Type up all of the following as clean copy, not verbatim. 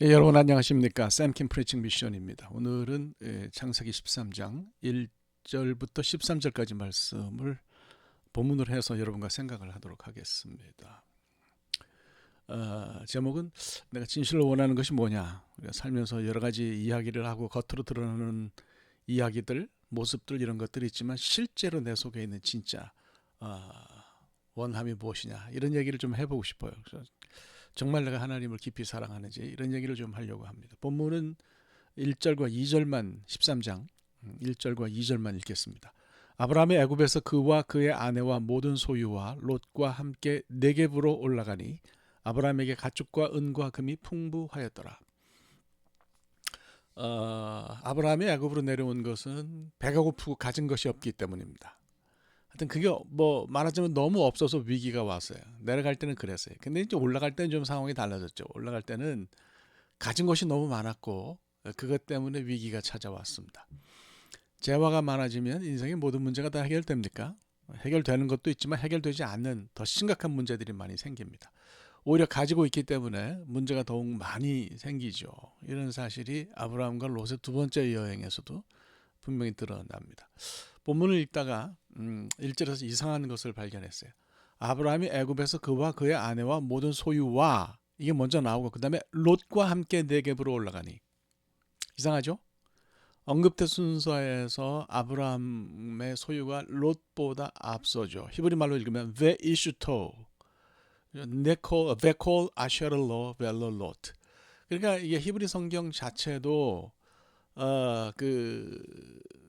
예, 여러분 안녕하십니까? 샘킴 프리칭 미션입니다. 오늘은 창세기 13장 1절부터 13절까지 말씀을 본문으로 해서 여러분과 생각을 하도록 하겠습니다. 제목은 내가 진실로 원하는 것이 뭐냐? 우리가 살면서 여러 가지 이야기를 하고 겉으로 드러나는 이야기들, 모습들 이런 것들이 있지만 실제로 내 속에 있는 진짜 어, 원함이 무엇이냐 이런 얘기를 좀 해보고 싶어요. 그래서 정말 내가 하나님을 깊이 사랑하는지 이런 얘기를 좀 하려고 합니다. 본문은 1절과 2절만 13장 1절과 2절만 읽겠습니다. 아브라함이 애굽에서 그와 그의 아내와 모든 소유와 롯과 함께 네겝으로 올라가니 아브라함에게 가축과 은과 금이 풍부하였더라. 아브라함이 애굽으로 내려온 것은 배가 고프고 가진 것이 없기 때문입니다. 하여튼 그게 뭐 말하자면 너무 없어서 위기가 왔어요. 내려갈 때는 그랬어요. 근데 이제 올라갈 때는 좀 상황이 달라졌죠. 올라갈 때는 가진 것이 너무 많았고 그것 때문에 위기가 찾아왔습니다. 재화가 많아지면 인생의 모든 문제가 다 해결됩니까? 해결되는 것도 있지만 해결되지 않는 더 심각한 문제들이 많이 생깁니다. 오히려 가지고 있기 때문에 문제가 더욱 많이 생기죠. 이런 사실이 아브라함과 롯의 두 번째 여행에서도 분명히 드러납니다. 본문을 읽다가 1절에서 이상한 것을 발견했어요. 아브라함이 애굽에서 그와 그의 아내와 모든 소유와 이게 먼저 나오고 그 다음에 롯과 함께 네겝으로 올라가니 이상하죠? 언급된 순서에서 아브라함의 소유가 롯보다 앞서죠. 히브리 말로 읽으면 베이슈토 네콜 아셔를로 벨로 롯. 그러니까 이게 히브리 성경 자체도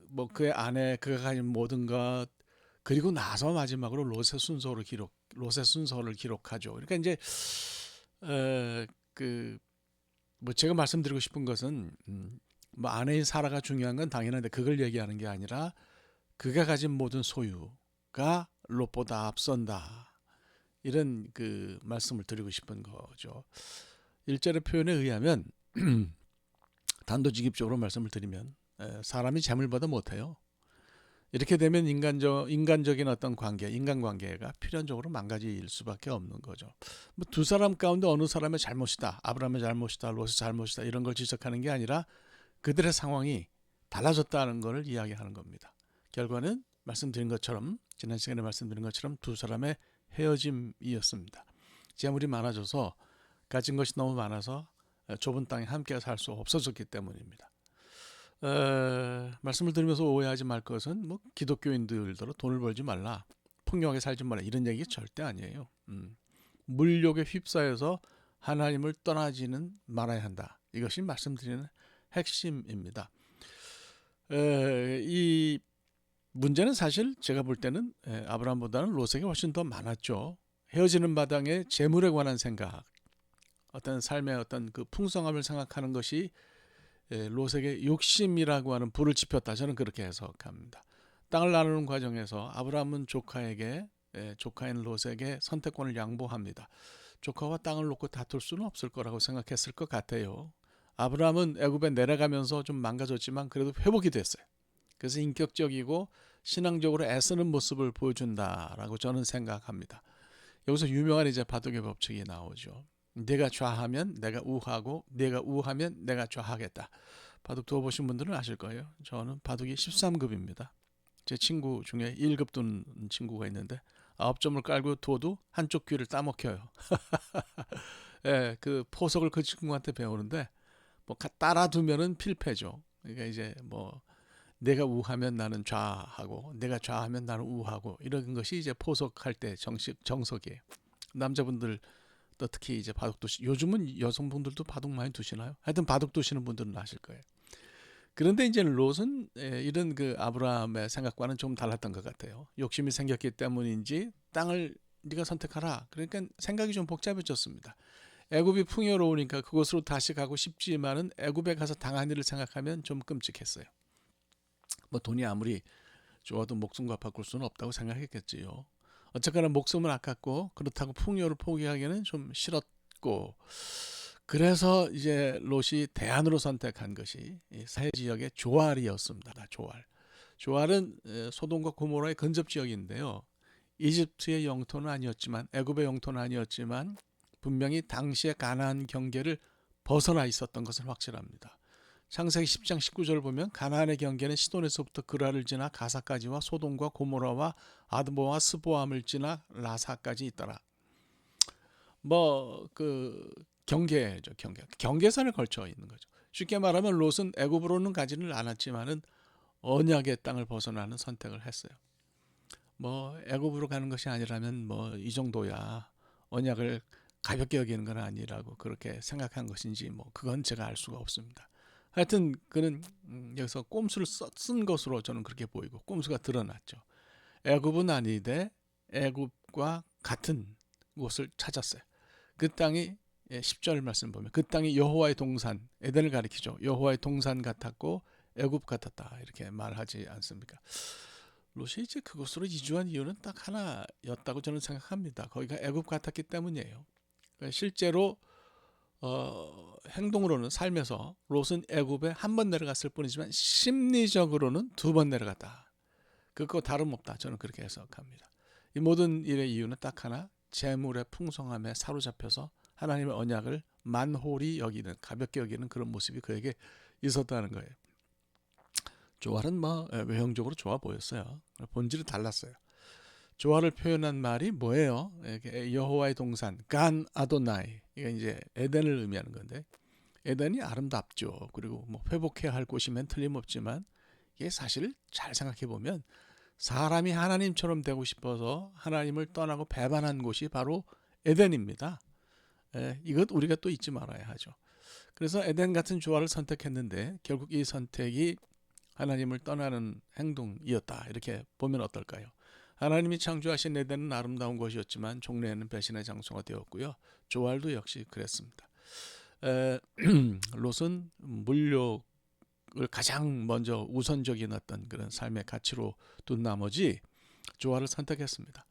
뭐 그의 아내 그가 가진 모든 것 그리고 나서 마지막으로 롯의 순서를 기록하죠. 그러니까 이제 그 뭐 제가 말씀드리고 싶은 것은 뭐 아내인 사라가 중요한 건 당연한데 그걸 얘기하는 게 아니라 그가 가진 모든 소유가 롯보다 앞선다. 이런 그 말씀을 드리고 싶은 거죠. 일절의 표현에 의하면 단도직입적으로 말씀을 드리면 사람이 재물보다 못해요. 이렇게 되면 인간적인 어떤 관계, 인간관계가 필연적으로 망가질 수밖에 없는 거죠. 뭐 두 사람 가운데 어느 사람의 잘못이다, 아브라함의 잘못이다, 롯의 잘못이다 이런 걸 지적하는 게 아니라 그들의 상황이 달라졌다는 것을 이야기하는 겁니다. 결과는 말씀드린 것처럼 지난 시간에 말씀드린 것처럼 두 사람의 헤어짐이었습니다. 재물이 많아져서 가진 것이 너무 많아서 좁은 땅에 함께 살 수 없어졌기 때문입니다. 말씀을 드리면서 오해하지 말 것은 뭐 기독교인들더러 돈을 벌지 말라, 풍요하게 살지 말라 이런 얘기 절대 아니에요. 물욕에 휩싸여서 하나님을 떠나지는 말아야 한다. 이것이 말씀드리는 핵심입니다. 이 문제는 사실 제가 볼 때는 아브라함보다는 롯에게 훨씬 더 많았죠. 헤어지는 마당에 재물에 관한 생각, 어떤 삶의 어떤 그 풍성함을 생각하는 것이 롯에게 욕심이라고 하는 불을 지폈다. 저는 그렇게 해석합니다. 땅을 나누는 과정에서 아브라함은 조카인 롯에게 선택권을 양보합니다. 조카와 땅을 놓고 다툴 수는 없을 거라고 생각했을 것 같아요. 아브라함은 애굽에 내려가면서 좀 망가졌지만 그래도 회복이 됐어요. 그래서 인격적이고 신앙적으로 애쓰는 모습을 보여준다라고 저는 생각합니다. 여기서 유명한 이제 바둑의 법칙이 나오죠. 내가 좌하면 내가 우하고 내가 우하면 내가 좌하겠다. 바둑 두어보신 분들은 아실 거예요. 저는 바둑이 13급입니다. 제 친구 중에 1급 두는 친구가 있는데 9점을 깔고 둬도 한쪽 귀를 따먹혀요. 예, 그 포석을 그 친구한테 배우는데 뭐 따라 두면은 필패죠. 그러니까 이제 뭐 내가 우하면 나는 좌하고 내가 좌하면 나는 우하고 이런 것이 이제 포석할 때 정석이에요. 남자분들 또 특히 이제 바둑 두시 요즘은 여성분들도 바둑 많이 두시나요? 하여튼 바둑 두시는 분들은 아실 거예요. 그런데 이제 롯은 이런 그 아브라함의 생각과는 좀 달랐던 것 같아요. 욕심이 생겼기 때문인지 땅을 네가 선택하라. 그러니까 생각이 좀 복잡해졌습니다. 애굽이 풍요로우니까 그곳으로 다시 가고 싶지만은 애굽에 가서 당한 일을 생각하면 좀 끔찍했어요. 뭐 돈이 아무리 좋아도 목숨과 바꿀 수는 없다고 생각했겠지요. 어쨌거나 목숨은 아깝고 그렇다고 풍요를 포기하기는 좀 싫었고 그래서 이제 롯이 대안으로 선택한 것이 새 지역의 조알이었습니다. 조알. 조알은 소돔과 고모라의 근접 지역인데요. 이집트의 영토는 아니었지만 애굽의 영토는 아니었지만 분명히 당시의 가나안 경계를 벗어나 있었던 것은 확실합니다. 창세기 10장 19절 보면 가나안의 경계는 시돈에서부터 그라를 지나 가사까지와 소돔과 고모라와 아드보와 스보암을 지나 라사까지 있더라. 뭐 그 경계죠, 경계선을 걸쳐 있는 거죠. 쉽게 말하면 롯은 애굽으로는 가지는 않았지만은 언약의 땅을 벗어나는 선택을 했어요. 뭐 애굽으로 가는 것이 아니라면 뭐 이 정도야, 언약을 가볍게 여기는 건 아니라고 그렇게 생각한 것인지 뭐 그건 제가 알 수가 없습니다. 하여튼 그는 여기서 꼼수를 쓴 것으로 저는 그렇게 보이고 꼼수가 드러났죠. 애굽은 아니되 애굽과 같은 곳을 찾았어요. 그 땅이 10절 말씀 보면 그 땅이 여호와의 동산, 에덴을 가리키죠. 여호와의 동산 같았고 애굽 같았다 이렇게 말하지 않습니까? 롯이 이제 그곳으로 이주한 이유는 딱 하나였다고 저는 생각합니다. 거기가 애굽 같았기 때문이에요. 실제로 행동으로는 삶에서 롯은 애굽에 한 번 내려갔을 뿐이지만 심리적으로는 2번 내려갔다. 그거 다름없다. 저는 그렇게 해석합니다. 이 모든 일의 이유는 딱 하나, 재물의 풍성함에 사로잡혀서 하나님의 언약을 만홀히 여기는, 가볍게 여기는 그런 모습이 그에게 있었다는 거예요. 조알은 뭐 외형적으로 좋아 보였어요. 본질이 달랐어요. 조화를 표현한 말이 뭐예요? 여호와의 동산, 간 아도나이. 이게 이제 에덴을 의미하는 건데, 에덴이 아름답죠. 그리고 뭐 회복해야 할 곳이면 틀림없지만, 이게 사실 잘 생각해 보면 사람이 하나님처럼 되고 싶어서 하나님을 떠나고 배반한 곳이 바로 에덴입니다. 이것 우리가 또 잊지 말아야 하죠. 그래서 에덴 같은 조화를 선택했는데 결국 이 선택이 하나님을 떠나는 행동이었다. 이렇게 보면 어떨까요? 하나님이 창조하신 에덴은 아름다운 곳이었지만 종래에는 배신의 장소가 되었고요. 조알도 역시 그랬습니다. 롯은 물욕을 가장 먼저 우선적인 어떤 그런 삶의 가치로 둔 나머지 조알을 선택했습니다.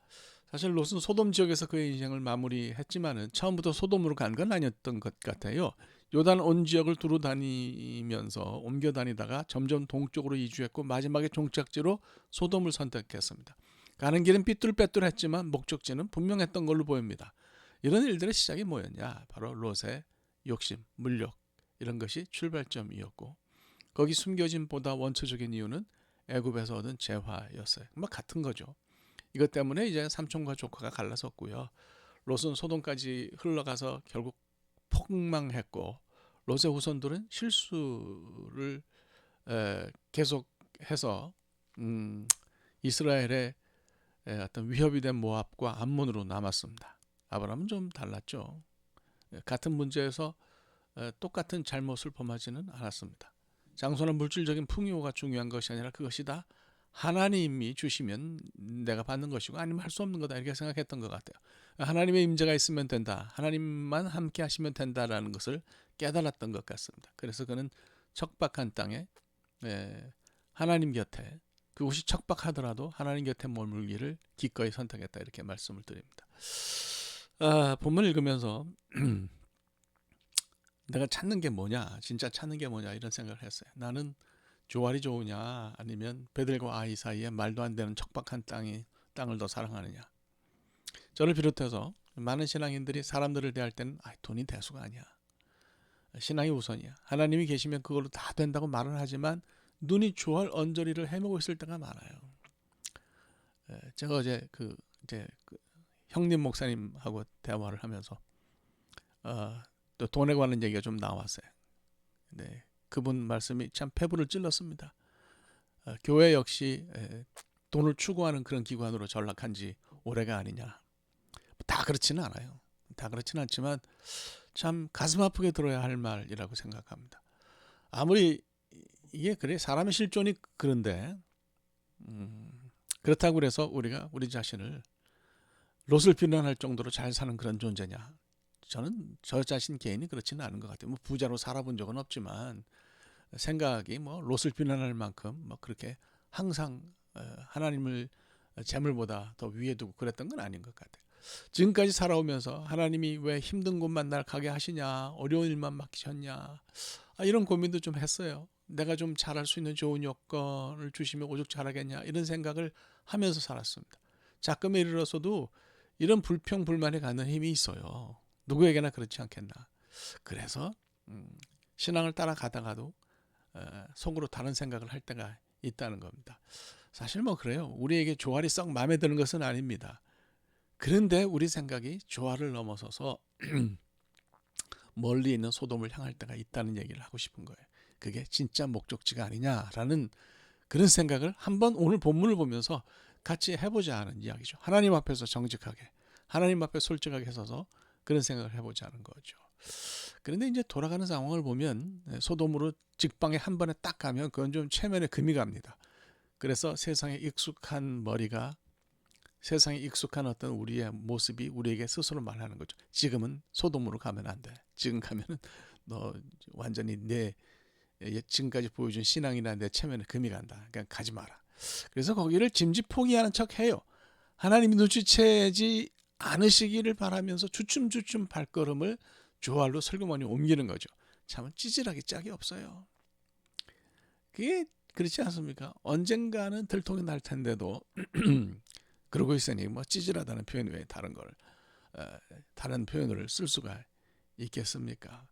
사실 롯은 소돔 지역에서 그의 인생을 마무리했지만은 처음부터 소돔으로 간 건 아니었던 것 같아요. 요단 온 지역을 두루 다니면서 옮겨 다니다가 점점 동쪽으로 이주했고 마지막에 종착지로 소돔을 선택했습니다. 가는 길은 삐뚤빼뚤했지만 목적지는 분명했던 걸로 보입니다. 이런 일들의 시작이 뭐였냐? 바로 롯의 욕심, 물욕 이런 것이 출발점이었고 거기 숨겨진 보다 원초적인 이유는 애굽에서 얻은 재화였어요. 뭐 같은 거죠. 이것 때문에 이제 삼촌과 조카가 갈라섰고요. 롯은 소돔까지 흘러가서 결국 폭망했고 롯의 후손들은 실수를 계속해서 이스라엘의 어떤 위협이 된 모압과 암몬으로 남았습니다. 아브라함은 좀 달랐죠. 같은 문제에서 똑같은 잘못을 범하지는 않았습니다. 장소나 물질적인 풍요가 중요한 것이 아니라 그것이 다 하나님이 주시면 내가 받는 것이고 아니면 할 수 없는 거다 이렇게 생각했던 것 같아요. 하나님의 임재가 있으면 된다. 하나님만 함께 하시면 된다라는 것을 깨달았던 것 같습니다. 그래서 그는 척박한 땅에 하나님 곁에 그곳이 척박하더라도 하나님 곁에 머물기를 기꺼이 선택했다 이렇게 말씀을 드립니다. 본문 읽으면서 내가 찾는 게 뭐냐, 진짜 찾는 게 뭐냐 이런 생각을 했어요. 나는 조알이 좋으냐 아니면 베델과 아이 사이에 말도 안 되는 척박한 땅을 더 사랑하느냐. 저를 비롯해서 많은 신앙인들이 사람들을 대할 때는 돈이 대수가 아니야. 신앙이 우선이야. 하나님이 계시면 그걸로 다 된다고 말은 하지만 눈이 조알 언저리를 헤매고 있을 때가 많아요. 제가 어제 그 형님 목사님하고 대화를 하면서 또 돈에 관한 얘기가 좀 나왔어요. 네, 그분 말씀이 참 폐부를 찔렀습니다. 교회 역시 돈을 추구하는 그런 기관으로 전락한 지 오래가 아니냐. 다 그렇지는 않아요. 다 그렇지는 않지만 참 가슴 아프게 들어야 할 말이라고 생각합니다. 아무리 이게 그래 사람의 실존이 그런데 그렇다고 해서 우리가 우리 자신을 롯을 비난할 정도로 잘 사는 그런 존재냐? 저는 저 자신 개인이 그렇지는 않은 것 같아요. 뭐 부자로 살아본 적은 없지만 생각이 뭐 롯을 비난할 만큼 뭐 그렇게 항상 하나님을 재물보다 더 위에 두고 그랬던 건 아닌 것 같아요. 지금까지 살아오면서 하나님이 왜 힘든 곳만 날 가게 하시냐, 어려운 일만 맡기셨냐, 이런 고민도 좀 했어요. 내가 좀 잘할 수 있는 좋은 여건을 주시면 오죽 잘하겠냐 이런 생각을 하면서 살았습니다. 작금에 이르러서도 이런 불평불만에 갖는 힘이 있어요. 누구에게나 그렇지 않겠나. 그래서 신앙을 따라가다가도 속으로 다른 생각을 할 때가 있다는 겁니다. 사실 뭐 그래요. 우리에게 조알이 썩 마음에 드는 것은 아닙니다. 그런데 우리 생각이 조알을 넘어서서 멀리 있는 소돔을 향할 때가 있다는 얘기를 하고 싶은 거예요. 그게 진짜 목적지가 아니냐라는 그런 생각을 한번 오늘 본문을 보면서 같이 해보자 하는 이야기죠. 하나님 앞에서 정직하게, 하나님 앞에 솔직하게 서서 그런 생각을 해보자는 거죠. 그런데 이제 돌아가는 상황을 보면 소돔으로 직방에 한 번에 딱 가면 그건 좀 체면에 금이 갑니다. 그래서 세상에 익숙한 머리가, 세상에 익숙한 어떤 우리의 모습이 우리에게 스스로 말하는 거죠. 지금은 소돔으로 가면 안 돼. 지금 가면은 너 완전히 내 지금까지 보여준 신앙이나 내 체면에 금이 간다. 그냥 가지 마라. 그래서 거기를 짐짓 포기하는 척 해요. 하나님이 눈치채지 않으시기를 바라면서 주춤주춤 발걸음을 조알로 슬그머니 옮기는 거죠. 참 찌질하기 짝이 없어요. 그게 그렇지 않습니까? 언젠가는 들통이 날 텐데도 그러고 있으니 뭐 찌질하다는 표현 외에 다른 표현을 쓸 수가 있겠습니까?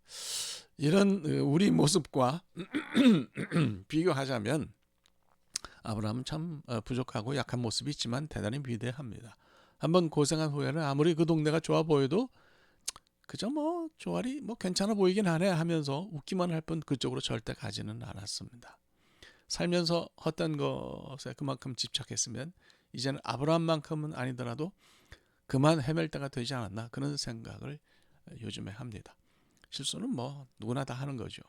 이런 우리 모습과 비교하자면 아브라함은 참 부족하고 약한 모습이 있지만 대단히 위대합니다. 한번 고생한 후에는 아무리 그 동네가 좋아 보여도 그저 뭐 조알이 뭐 괜찮아 보이긴 하네 하면서 웃기만 할 뿐 그쪽으로 절대 가지는 않았습니다. 살면서 헛된 것에 그만큼 집착했으면 이제는 아브라함만큼은 아니더라도 그만 헤맬 때가 되지 않았나 그런 생각을 요즘에 합니다. 실수는 뭐 누구나 다 하는 거죠.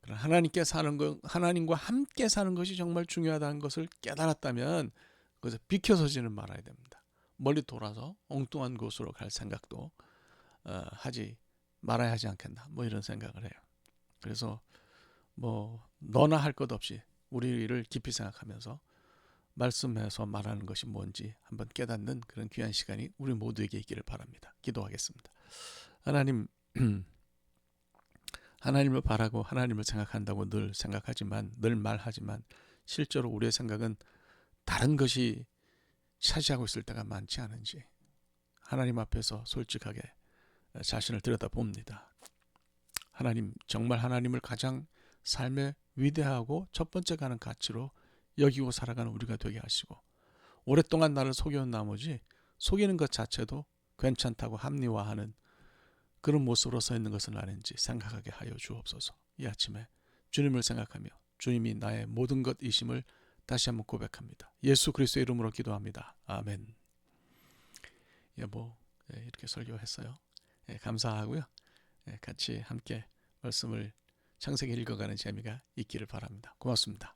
그러나 하나님과 함께 사는 것이 정말 중요하다는 것을 깨달았다면 그것에 비켜서지는 말아야 됩니다. 멀리 돌아서 엉뚱한 곳으로 갈 생각도 하지 말아야 하지 않겠나 뭐 이런 생각을 해요. 그래서 뭐 너나 할 것 없이 우리를 깊이 생각하면서 말씀해서 말하는 것이 뭔지 한번 깨닫는 그런 귀한 시간이 우리 모두에게 있기를 바랍니다. 기도하겠습니다. 하나님, 하나님을 바라고 하나님을 생각한다고 늘 말하지만 실제로 우리의 생각은 다른 것이 차지하고 있을 때가 많지 않은지 하나님 앞에서 솔직하게 자신을 들여다봅니다. 하나님, 정말 하나님을 가장 삶의 위대하고 첫 번째 가는 가치로 여기고 살아가는 우리가 되게 하시고 오랫동안 나를 속여온 나머지 속이는 것 자체도 괜찮다고 합리화하는 그런 모습으로 서 있는 것은 아닌지 생각하게 하여 주옵소서. 이 아침에 주님을 생각하며 주님이 나의 모든 것이심을 다시 한번 고백합니다. 예수 그리스도의 이름으로 기도합니다. 아멘. 여보, 이렇게 설교했어요. 감사하고요. 같이 함께 말씀을 창세기 읽어가는 재미가 있기를 바랍니다. 고맙습니다.